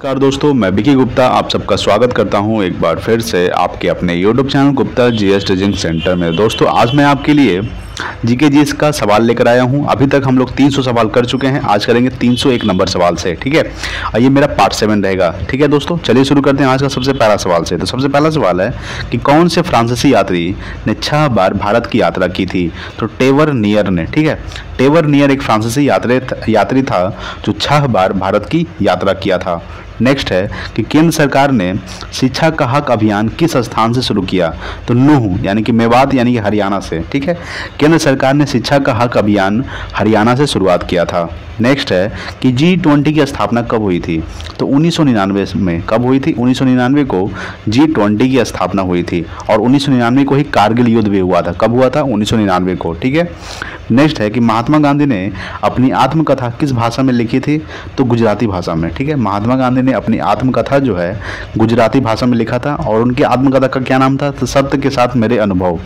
नमस्कार दोस्तों, मैं विकी गुप्ता आप सबका स्वागत करता हूं एक बार फिर से आपके अपने YouTube channel Gupta GS teaching centre में। दोस्तों आज मैं आपके लिए जीके जीएस का सवाल लेकर आया हूं। अभी तक हम लोग 300 सवाल कर चुके हैं, आज करेंगे 301 नंबर सवाल से। ठीक है, और ये मेरा पार्ट 7 रहेगा। ठीक है दोस्तों, चलिए शुरू करते हैं आज का सबसे पहला सवाल से। तो सबसे पहला सवाल है कि कौन से फ्रांसीसी यात्री ने 6 बार भारत की यात्रा की थी? तो टेवरनियर ने। ठीक है, टेवरनियर एक फ्रांसीसी यात्री था जो 6 बार भारत की यात्रा किया था। नेक्स्ट है कि केंद्र सरकार ने शिक्षा का हक अभियान किस स्थान से शुरू किया? तो नूह यानी कि मेवात यानी कि हरियाणा से। ठीक है, केंद्र सरकार ने शिक्षा का हक अभियान हरियाणा से शुरुआत किया था। नेक्स्ट है कि G20 की स्थापना कब हुई थी? तो 1999 में। कब हुई थी? 1999 को G20 की स्थापना हुई थी और 1999 को ही कारगिल युद्ध भी हुआ था। कब हुआ था? 1999 को। ठीक है, नेक्स्ट है कि महात्मा गांधी ने अपनी आत्मकथा किस भाषा में लिखी थी? तो गुजराती भाषा में। ठीक है, महात्मा गांधी ने अपनी आत्मकथा जो है गुजराती भाषा में लिखा था और उनकी आत्मकथा का क्या नाम था? तो सत्य के साथ मेरे अनुभव।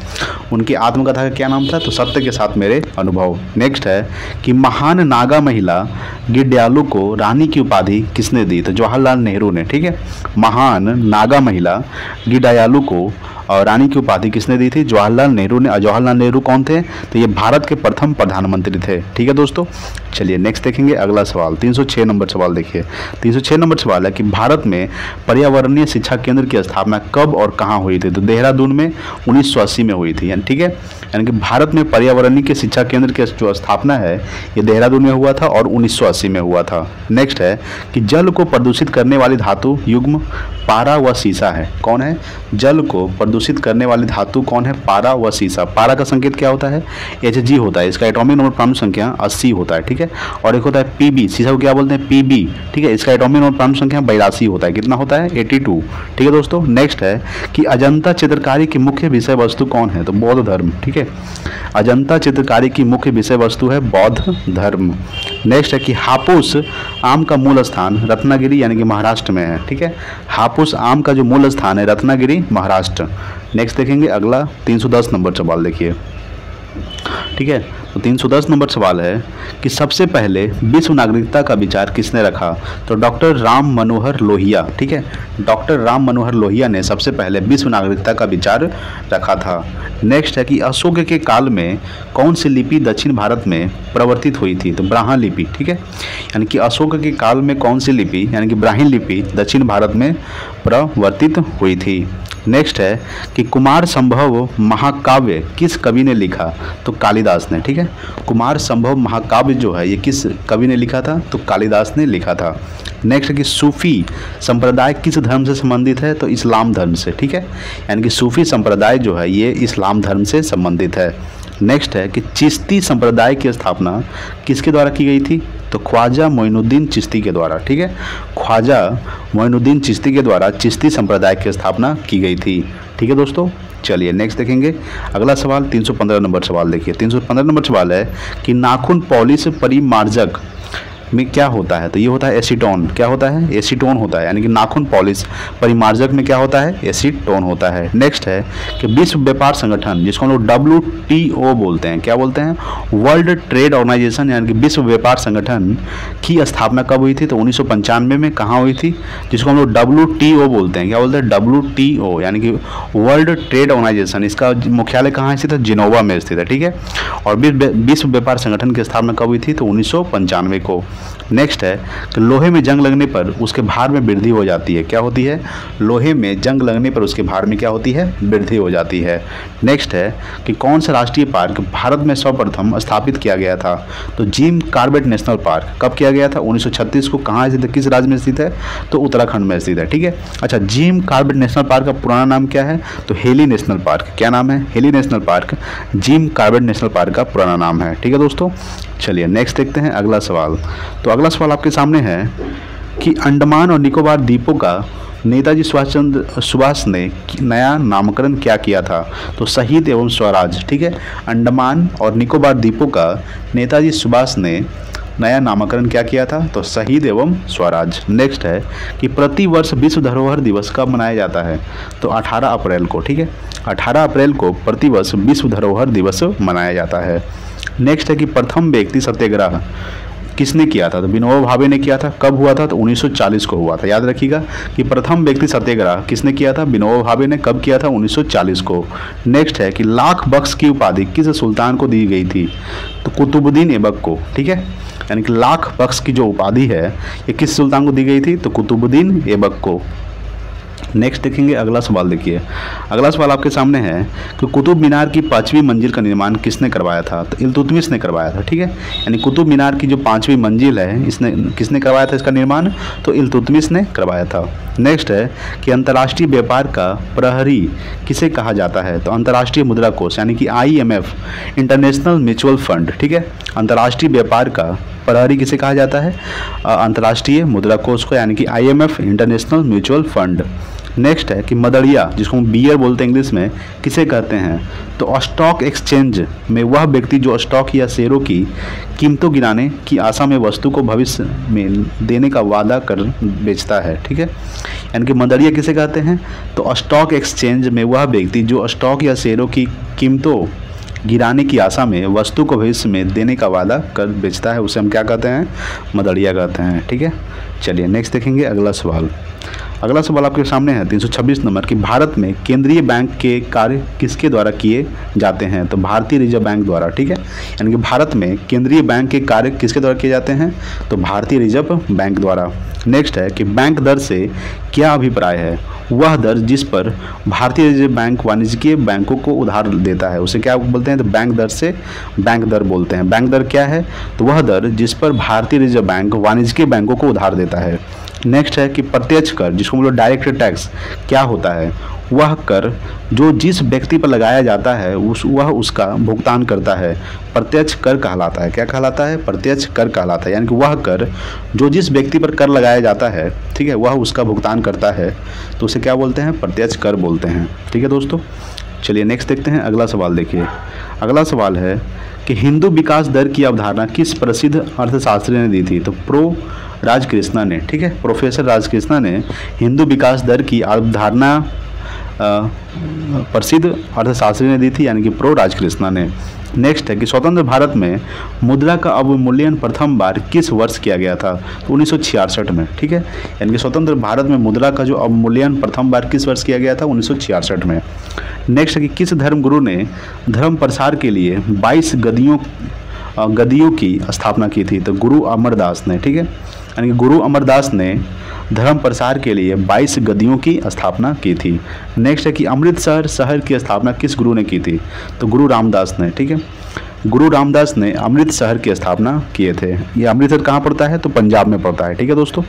उनकी आत्मकथा का क्या नाम था? तो सत्य के साथ मेरे अनुभव। नेक्स्ट है कि महान नागा महिला गिड्यालु को रानी की उपाधि किसने दी? तो जवाहरलाल नेहरू ने। ठीक है, महान नागा महिला गिड्यालु को और रानी की उपाधि किसने दी थी? जवाहरलाल नेहरू ने। जवाहरलाल नेहरू कौन थे? तो ये भारत के प्रथम प्रधानमंत्री थे। ठीक है दोस्तों, चलिए नेक्स्ट देखेंगे अगला सवाल। 306 नंबर सवाल देखिए। 306 नंबर सवाल है कि भारत में पर्यावरणीय शिक्षा केंद्र की स्थापना कब और कहाँ हुई थी? तो देहरादून में 1980 में हुई थी। ठीक है, यानी कि भारत में पर्यावरणीय शिक्षा केंद्र की जो स्थापना है ये देहरादून में हुआ था और 1980 में हुआ था। नेक्स्ट है कि जल को प्रदूषित करने वाली धातु युग्म पारा व सीसा है। कौन है? जल को प्रदूषित करने वाली धातु कौन है? पारा व सीसा। पारा का संकेत क्या होता है? Hg होता है। इसका एटॉमिक नंबर परमाणु संख्या 80 होता है। ठीक है, और एक होता है Pb। सीसा को क्या बोलते हैं? Pb। ठीक है, इसका एटॉमिक नंबर परमाणु संख्या 82 होता है। कितना होता है? 82। ठीक है दोस्तों, नेक्स्ट है कि अजंता चित्रकारी की मुख्य विषय वस्तु कौन है? तो बौद्ध धर्म। ठीक है, अजंता चित्रकारी की मुख्य विषय वस्तु है बौद्ध धर्म। नेक्स्ट है कि हापुस आम का मूल स्थान रत्नागिरी यानी कि महाराष्ट्र में है। ठीक है, हापुस आम का जो मूल स्थान है रत्नागिरी महाराष्ट्र। नेक्स्ट देखेंगे अगला 310 नंबर सवाल देखिए। ठीक है, तो 310 नंबर सवाल है कि सबसे पहले विश्व नागरिकता का विचार किसने रखा? तो डॉक्टर राम मनोहर लोहिया। ठीक है, डॉक्टर राम मनोहर लोहिया ने सबसे पहले विश्व नागरिकता का विचार रखा था। नेक्स्ट है कि अशोक के काल में कौन सी लिपि दक्षिण भारत में प्रवर्तित हुई थी? तो ब्राह्मण लिपि। ठीक है, यानी कि अशोक के काल में कौन सी लिपि यानी कि ब्राह्मण लिपि दक्षिण भारत में प्रवर्तित हुई थी। नेक्स्ट है कि कुमार संभव महाकाव्य किस कवि ने लिखा? तो कालिदास ने। ठीक है, कुमार संभव महाकाव्य जो है ये किस कवि ने लिखा था? तो कालिदास ने लिखा था। नेक्स्ट है कि सूफी संप्रदाय किस धर्म से संबंधित है? तो इस्लाम धर्म से। ठीक है, यानी कि सूफी संप्रदाय जो है ये इस्लाम धर्म से संबंधित है। नेक्स्ट है कि चिश्ती संप्रदाय की स्थापना किसके द्वारा की गई थी? तो ख्वाजा मोइनुद्दीन चिश्ती के द्वारा। ठीक है, ख्वाजा मोइनुद्दीन चिश्ती के द्वारा चिश्ती संप्रदाय की स्थापना की गई थी। ठीक है दोस्तों, चलिए नेक्स्ट देखेंगे अगला सवाल। 315 नंबर सवाल देखिए। 315 नंबर सवाल है कि नाखून पॉलिश परिमार्जक में क्या होता है? तो ये होता है एसीटोन। क्या होता है? एसीटोन होता है, यानी कि नाखून पॉलिश परिमार्जक में क्या होता है? एसीटोन होता है। नेक्स्ट है कि विश्व व्यापार संगठन जिसको हम लोग WTO बोलते हैं, क्या बोलते हैं? वर्ल्ड ट्रेड ऑर्गेनाइजेशन, यानी कि विश्व व्यापार संगठन की स्थापना कब हुई थी? तो 1995 में। कहाँ हुई थी? जिसको हम लोग WTO बोलते हैं। क्या बोलते हैं? WTO यानी कि वर्ल्ड ट्रेड ऑर्गेनाइजेशन। इसका मुख्यालय कहाँ स्थित है? जिनोवा में स्थित है। ठीक है, और विश्व व्यापार संगठन की स्थापना कब हुई थी? तो 1995 को। नेक्स्ट है कि लोहे में जंग लगने पर उसके भार में वृद्धि हो जाती है। क्या होती है? लोहे में जंग लगने पर उसके भार में क्या होती है? वृद्धि हो जाती है। नेक्स्ट है कि कौन सा राष्ट्रीय पार्क भारत में सर्वप्रथम स्थापित किया गया था? तो जिम कॉर्बेट नेशनल पार्क कब किया गया था? 1936 को। कहाँ स्थित है? किस राज्य में स्थित है? तो उत्तराखंड में स्थित है। ठीक है, अच्छा, जिम कॉर्बेट नेशनल पार्क का पुराना नाम क्या है? तो हेली नेशनल पार्क। क्या नाम है? Heli national park Jim Corbett national park का पुराना नाम है। ठीक है दोस्तों, चलिए नेक्स्ट देखते हैं अगला सवाल। तो अगला सवाल आपके सामने है कि अंडमान और निकोबार द्वीपों का नेताजी सुभाष ने नया नामकरण क्या किया था? तो शहीद एवं स्वराज। ठीक है, अंडमान और निकोबार द्वीपों का नेताजी सुभाष ने नया नामकरण क्या किया था? तो शहीद एवं स्वराज। नेक्स्ट है कि प्रति वर्ष विश्व धरोहर दिवस कब मनाया जाता है? तो 18 अप्रैल को। ठीक है, 18 अप्रैल को प्रतिवर्ष विश्व धरोहर दिवस मनाया जाता है। नेक्स्ट है कि प्रथम व्यक्ति सत्याग्रह किसने किया था? तो विनोबा भावे ने किया था। कब हुआ था? तो 1940 को हुआ था। याद रखिएगा कि प्रथम व्यक्ति सत्याग्रह किसने किया था? विनोबा भावे ने। कब किया था? 1940 को। नेक्स्ट है कि लाख बख्श की उपाधि किस सुल्तान को दी गई थी? तो कुतुबुद्दीन ऐबक को। ठीक है, यानी कि लाख बख्श की जो उपाधि है ये किस सुल्तान को दी गई थी? तो कुतुबुद्दीन ऐबक को। नेक्स्ट देखेंगे अगला सवाल। देखिए अगला सवाल आपके सामने है कि कुतुब मीनार की 5वीं मंजिल का निर्माण किसने करवाया था? तो इल्तुतमिश ने करवाया था। ठीक है, यानी कुतुब मीनार की जो 5वीं मंजिल है इसने किसने करवाया था इसका निर्माण? तो इल्तुतमिश ने करवाया था। नेक्स्ट है कि अंतर्राष्ट्रीय व्यापार का प्रहरी किसे कहा जाता है? तो अंतर्राष्ट्रीय मुद्रा कोष यानी कि IMF, इंटरनेशनल म्यूचुअल फंड। ठीक है, अंतर्राष्ट्रीय व्यापार का प्रहरी किसे कहा जाता है? अंतर्राष्ट्रीय मुद्रा कोष को, यानी कि IMF, international mutual fund. Next है कि मदड़िया, जिसको हम बियर बोलते हैं इंग्लिश में, किसे कहते हैं? तो स्टॉक एक्सचेंज में वह व्यक्ति जो स्टॉक या शेयरों की कीमतों गिराने की आशा में वस्तु को भविष्य में देने का वादा कर बेचता है। ठीक है, यानी कि मदड़िया किसे कहते हैं? तो स्टॉक एक्सचेंज में वह व्यक्ति जो स्टॉक या शेयरों की कीमतों गिराने की आशा में वस्तु को भविष्य में देने का वादा कर बेचता है, उसे हम क्या कहते हैं? मदड़िया कहते हैं। ठीक है, चलिए नेक्स्ट देखेंगे अगला सवाल। अगला सवाल आपके सामने है 326 नंबर कि भारत में केंद्रीय बैंक के कार्य किसके द्वारा किए जाते हैं? तो भारतीय रिजर्व बैंक द्वारा। ठीक है, यानी कि भारत में केंद्रीय बैंक के कार्य किसके द्वारा किए जाते हैं? तो भारतीय रिजर्व बैंक द्वारा। नेक्स्ट है कि बैंक दर से क्या अभिप्राय है? वह दर जिस पर भारतीय रिजर्व बैंक वाणिज्यिक बैंकों को उधार देता है, उसे क्या बोलते हैं? तो बैंक दर से बैंक दर बोलते हैं। बैंक दर क्या है? तो वह दर जिस पर भारतीय रिजर्व बैंक वाणिज्यिक बैंकों को उधार देता है। नेक्स्ट है कि प्रत्यक्ष कर, जिसको हम लोग डायरेक्ट टैक्स, क्या होता है? वह कर जो जिस व्यक्ति पर लगाया जाता है वह उसका भुगतान करता है, प्रत्यक्ष कर कहलाता है। क्या कहलाता है? प्रत्यक्ष कर कहलाता है। यानी कि वह कर जो जिस व्यक्ति पर कर लगाया जाता है, ठीक है, वह उसका भुगतान करता है, तो उसे क्या बोलते हैं? प्रत्यक्ष कर बोलते हैं। ठीक है दोस्तों, चलिए नेक्स्ट देखते हैं अगला सवाल। देखिए अगला सवाल है कि हिंदू विकास दर की अवधारणा किस प्रसिद्ध अर्थशास्त्री ने दी थी? तो राजकृष्णा ने। ठीक है, प्रोफेसर राजकृष्णा ने हिंदू विकास दर की अवधारणा प्रसिद्ध अर्थशास्त्री ने दी थी, यानी कि राजकृष्णा ने। नेक्स्ट है कि स्वतंत्र भारत में मुद्रा का अवमूल्यन प्रथम बार किस वर्ष किया गया था? तो 1966 में। ठीक है, यानी कि स्वतंत्र भारत में मुद्रा का जो अवमूल्यन प्रथम बार किस वर्ष किया गया था? 1966 में। नेक्स्ट है कि किस धर्मगुरु ने धर्म प्रसार के लिए 22 गद्दियों की स्थापना की थी? तो गुरु अमरदास ने। ठीक है, यानी कि गुरु अमरदास ने धर्म प्रसार के लिए 22 गद्दियों की स्थापना की थी। नेक्स्ट है कि अमृतसर शहर की स्थापना किस गुरु ने की थी? तो गुरु रामदास ने। ठीक है, गुरु रामदास ने अमृत शहर की स्थापना किए थे। ये अमृतसर कहाँ पड़ता है? तो पंजाब में पड़ता है। ठीक है दोस्तों,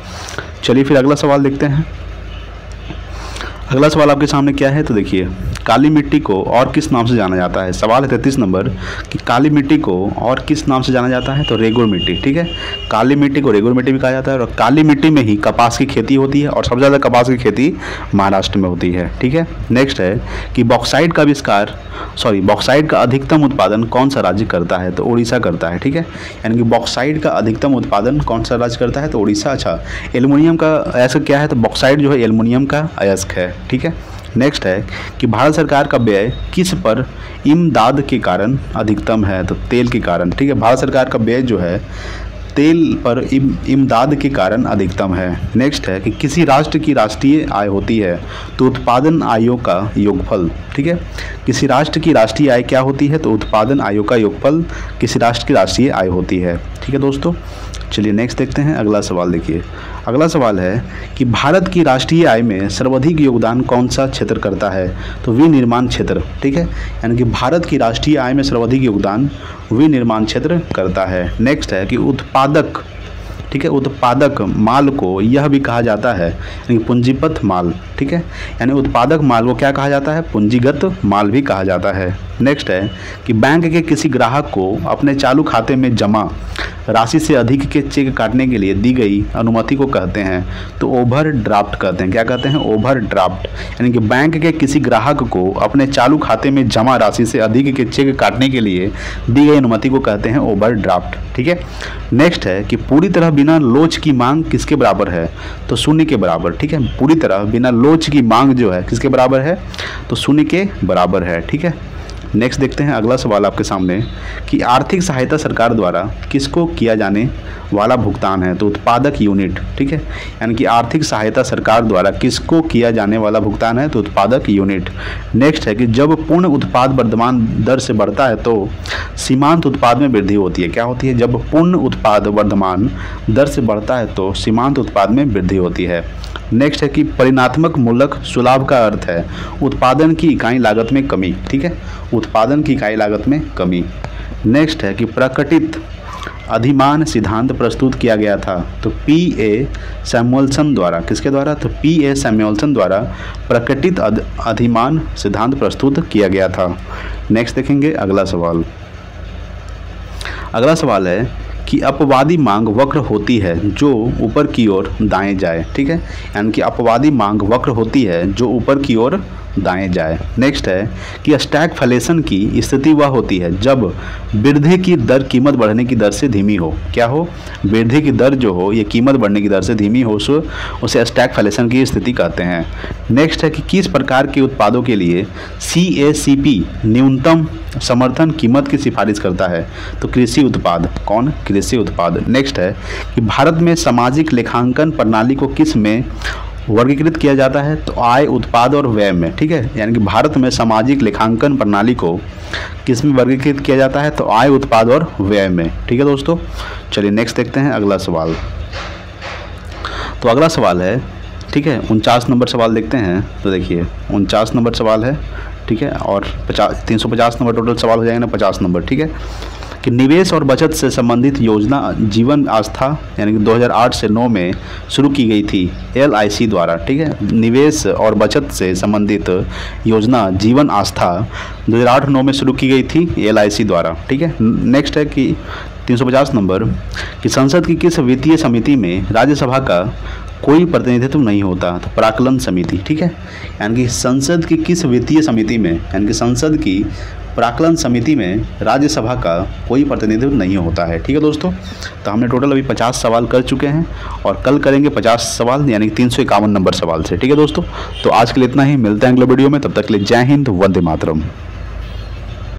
चलिए फिर अगला सवाल देखते हैं। अगला सवाल आपके सामने क्या है? तो देखिए काली मिट्टी को और किस नाम से जाना जाता है? सवाल है 33 नंबर कि काली मिट्टी को और किस नाम से जाना जाता है? तो रेगुर मिट्टी। ठीक है, काली मिट्टी को रेगुर मिट्टी भी कहा जाता है। और काली मिट्टी में ही कपास की खेती होती है और सबसे ज़्यादा कपास की खेती महाराष्ट्र में होती है। ठीक है, नेक्स्ट है कि बॉक्साइट का अधिकतम उत्पादन कौन सा राज्य करता है? तो उड़ीसा करता है। ठीक है, यानी कि बॉक्साइट का अधिकतम उत्पादन कौन सा राज्य करता है? तो उड़ीसा। अच्छा, एल्युमिनियम का अयस्क क्या है? तो बॉक्साइट जो है एल्युमिनियम का अयस्क है। ठीक है, नेक्स्ट है कि भारत सरकार का व्यय किस पर इमदाद के कारण अधिकतम है? तो तेल के कारण। ठीक है, भारत सरकार का व्यय जो है तेल पर इमदाद के कारण अधिकतम है। नेक्स्ट है कि किसी राष्ट्र की राष्ट्रीय आय होती है तो उत्पादन आयों का योगफल। ठीक है, किसी राष्ट्र की राष्ट्रीय आय क्या होती है? तो उत्पादन आयों का योगफल किसी राष्ट्र की राष्ट्रीय आय होती है। ठीक है दोस्तों, चलिए नेक्स्ट देखते हैं अगला सवाल। देखिए अगला सवाल है कि भारत की राष्ट्रीय आय में सर्वाधिक योगदान कौन सा क्षेत्र करता है? तो विनिर्माण क्षेत्र। ठीक है, यानी कि भारत की राष्ट्रीय आय में सर्वाधिक योगदान विनिर्माण क्षेत्र करता है। नेक्स्ट है कि उत्पादक, ठीक है, उत्पादक माल को यह भी कहा जाता है यानी पूंजीगत माल। ठीक है, यानी उत्पादक माल को क्या कहा जाता है? पूंजीगत माल भी कहा जाता है। नेक्स्ट है कि बैंक के किसी ग्राहक को अपने चालू खाते में जमा राशि से अधिक के चेक काटने के लिए दी गई अनुमति को कहते हैं तो ओवरड्राफ्ट कहते हैं। क्या कहते हैं? ओवरड्राफ्ट। यानी कि बैंक के किसी ग्राहक को अपने चालू खाते में जमा राशि से अधिक के चेक काटने के लिए दी गई अनुमति को कहते हैं ओवरड्राफ्ट। ठीक है, नेक्स्ट है कि पूरी तरह बिना लोच की मांग किसके बराबर है? तो शून्य के बराबर। ठीक है, पूरी तरह बिना लोच की मांग जो है किसके बराबर है? तो शून्य के बराबर है। ठीक है, नेक्स्ट देखते हैं अगला सवाल आपके सामने कि आर्थिक सहायता सरकार द्वारा किसको किया जाने वाला भुगतान है। तो उत्पादक यूनिट, ठीक है, यानी कि आर्थिक सहायता सरकार द्वारा किसको किया जाने वाला भुगतान है। तो उत्पादक यूनिट। नेक्स्ट है कि जब पूर्ण उत्पाद वर्तमान दर से बढ़ता है तो सीमांत उत्पाद में वृद्धि होती है। क्या होती है? जब पूर्ण उत्पाद वर्तमान दर से बढ़ता है तो सीमांत उत्पाद में वृद्धि होती है। नेक्स्ट है कि परिणात्मक मूलक सुलाभ का अर्थ है उत्पादन की इकाई लागत में कमी, ठीक है, उत्पादन की इकाई लागत में कमी। नेक्स्ट है कि प्रकटित अधिमान सिद्धांत प्रस्तुत किया गया था। तो P.A. सैमुअल्सन द्वारा, किसके द्वारा? तो P.A. सैमुअल्सन द्वारा प्रकटित अधिमान सिद्धांत प्रस्तुत किया गया था। नेक्स्ट देखेंगे अगला सवाल। अगला सवाल है कि अपवादी मांग वक्र होती है जो ऊपर की ओर दाएं जाए, ठीक है, यानी कि अपवादी मांग वक्र होती है जो ऊपर की ओर दाएं जाए। नेक्स्ट है कि स्टैगफ्लेशन की स्थिति वह होती है जब वृद्धि की दर कीमत बढ़ने की दर से धीमी हो। क्या हो? वृद्धि की दर जो हो ये कीमत बढ़ने की दर से धीमी हो, उसे स्टैगफ्लेशन की स्थिति कहते हैं। नेक्स्ट है कि किस प्रकार के उत्पादों के लिए CACP न्यूनतम समर्थन कीमत की सिफारिश करता है। तो कृषि उत्पाद। कौन? कृषि उत्पाद। नेक्स्ट है कि भारत में सामाजिक लेखांकन प्रणाली को किस में वर्गीकृत किया जाता है। तो आय, उत्पाद और व्यय में, ठीक है, यानी कि भारत में सामाजिक लेखांकन प्रणाली को किस में वर्गीकृत किया जाता है। तो आय, उत्पाद और व्यय में, ठीक है दोस्तों। चलिए नेक्स्ट देखते हैं अगला सवाल। तो अगला सवाल है, ठीक है, 49 नंबर सवाल देखते हैं। तो देखिए 49 नंबर सवाल है, ठीक है, और 350 नंबर टोटल सवाल हो जाएंगे ना, 50 नंबर, ठीक है, कि निवेश और बचत से संबंधित योजना जीवन आस्था यानी कि 2008 से 9 में शुरू की गई थी LIC द्वारा, ठीक है, निवेश और बचत से संबंधित योजना जीवन आस्था 2008-9 में शुरू की गई थी LIC द्वारा, ठीक है। नेक्स्ट है कि 350 नंबर कि संसद की किस वित्तीय समिति में राज्यसभा का कोई प्रतिनिधित्व नहीं होता। तो प्राक्कलन समिति, ठीक है, यानी कि संसद की किस वित्तीय समिति में, यानी कि संसद की प्राक्कलन समिति में राज्यसभा का कोई प्रतिनिधित्व नहीं होता है, ठीक है दोस्तों। तो हमने टोटल अभी 50 सवाल कर चुके हैं और कल करेंगे 50 सवाल यानी कि 351 नंबर सवाल से, ठीक है दोस्तों। तो आज के लिए इतना ही, मिलते हैं अगले वीडियो में, तब तक के लिए जय हिंद, वंदे मातरम।